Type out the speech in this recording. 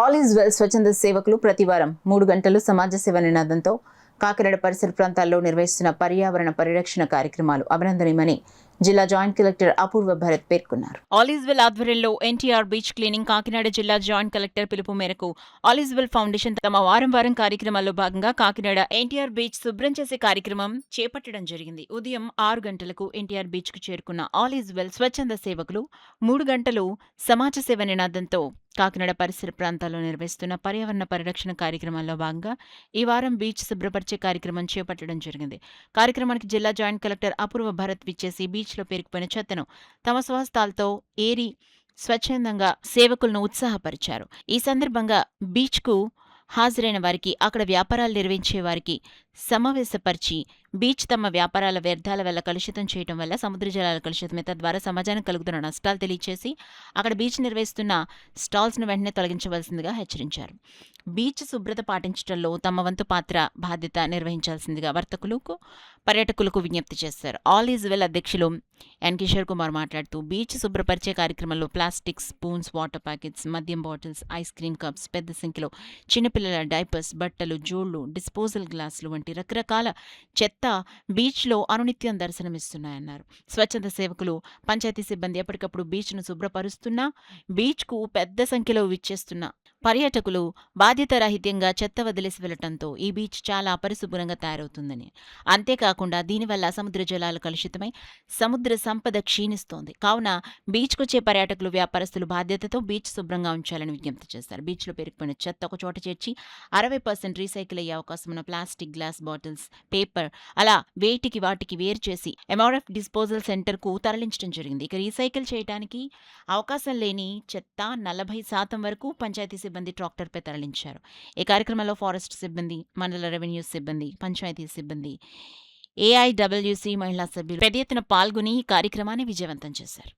All is well స్వచ్ఛంద సేవకులు ప్రతివారం 3 గంటలు సమాజ సేవ నినాదంతో కాకినాడ పరిసర ప్రాంతాల్లో నిర్వహిస్తున్న పర్యావరణ పరిరక్షణ కార్యక్రమాలు అభినందనీయమని జిల్లా జాయింట్ కలెక్టర్ అపూర్వ భరత్ పేర్కొన్నారు. ఆల్ ఈజ్ వెల్ ఆధ్వర్యంలో ఎన్టీఆర్ బీచ్ క్లీనింగ్ కాకినాడ జిల్లా జాయింట్ కలెక్టర్ పిలుపు మేరకు ఆల్ ఈజ్ వెల్ ఫౌండేషన్ తమ వారం కార్యక్రమాల్లో భాగంగా కాకినాడ ఎన్టీఆర్ బీచ్ శుభ్రం చేసే కార్యక్రమం చేపట్టడం జరిగింది. ఉదయం 6 గంటలకు ఎన్టీఆర్ బీచ్ కు చేరుకున్న ఆల్ ఈజ్ వెల్ స్వచ్ఛంద సేవకులు 3 గంటలు సమాజ సేవ నినాదంతో కాకినాడ పరిసర ప్రాంతాల్లో నిర్వహిస్తున్న పర్యావరణ పరిరక్షణ కార్యక్రమాల్లో భాగంగా ఈ వారం బీచ్ శుభ్రపరిచే కార్యక్రమం చేపట్టడం జరిగింది. కార్యక్రమానికి జిల్లా జాయింట్ కలెక్టర్ అపూర్వ భరత్ విచ్చేసి బీచ్లో పేరుకుపోయిన చెత్తను తమ స్వహస్తాలతో ఏరి స్వచ్ఛందంగా సేవకులను ఉత్సాహపరిచారు. ఈ సందర్భంగా బీచ్కు హాజరైన వారికి, అక్కడ వ్యాపారాలు నిర్వహించే వారికి సమావేశపరిచి బీచ్ తమ వ్యాపారాల వ్యర్థాల వల్ల కలుషితం చేయడం వల్ల సముద్ర జలాల కలుషితమే, తద్వారా సమాజానికి కలుగుతున్న నష్టాలు తెలియచేసి అక్కడ బీచ్ నిర్వహిస్తున్న స్టాల్స్ను వెంటనే తొలగించవలసిందిగా హెచ్చరించారు. బీచ్ శుభ్రత పాటించడంలో తమ వంతు పాత్ర బాధ్యత నిర్వహించాల్సిందిగా వర్తకులకు, పర్యాటకులకు విజ్ఞప్తి చేశారు. ఆల్ ఈజ్ వెల్ అధ్యక్షులు ఎన్ కిషోర్ కుమార్ మాట్లాడుతూ బీచ్ శుభ్రపరిచే కార్యక్రమంలో ప్లాస్టిక్ స్పూన్స్, వాటర్ ప్యాకెట్స్, మద్యం బాటిల్స్, ఐస్ క్రీమ్ కప్స్, పెద్ద సంఖ్యలో చిన్నపిల్లల డైపర్స్, బట్టలు, జోళ్లు, డిస్పోజల్ గ్లాసులు వంటి రకరకాల చెత్త బీచ్లో అనునిత్యం దర్శనమిస్తున్నాయన్నారు. స్వచ్ఛంద సేవకులు, పంచాయతీ సిబ్బంది ఎప్పటికప్పుడు బీచ్ను శుభ్రపరుస్తున్నా బీచ్కు పెద్ద సంఖ్యలో విచ్చేస్తున్న పర్యాటకులు బాధ్యతారాహిత్యంగా చెత్త వదిలేసి వెళ్లటంతో ఈ బీచ్ చాలా అపరిశుభ్రంగా తయారవుతుందని, అంతేకాకుండా దీనివల్ల సముద్ర జలాలు కలుషితమై సముద్ర సంపద క్షీణిస్తోంది. కావున బీచ్కొచ్చే పర్యాటకులు, వ్యాపారస్తులు బాధ్యతతో బీచ్ శుభ్రంగా ఉంచాలని విజ్ఞప్తి చేశారు. బీచ్లో పేరుకుపోయిన చెత్త ఒక చోట చేర్చి 60% రీసైకిల్ అయ్యే అవకాశం ఉన్న ప్లాస్టిక్, గ్లాస్ బాటిల్స్, పేపర్ అలా వాటికి వేరు చేసి ఎంఆర్ఎఫ్ డిస్పోజల్ సెంటర్కు తరలించడం జరిగింది. ఇక రీసైకిల్ చేయడానికి అవకాశం లేని చెత్త 40% వరకు పంచాయతీ సిబ్బంది ట్రాక్టర్పై తరలించారు. ఈ కార్యక్రమంలో ఫారెస్ట్ సిబ్బంది, మండల రెవెన్యూ సిబ్బంది, పంచాయతీ సిబ్బంది, ఏఐడబ్ల్యూసీ మహిళా సభ్యులు పెద్ద ఎత్తున పాల్గొని ఈ కార్యక్రమాన్ని విజయవంతం చేశారు.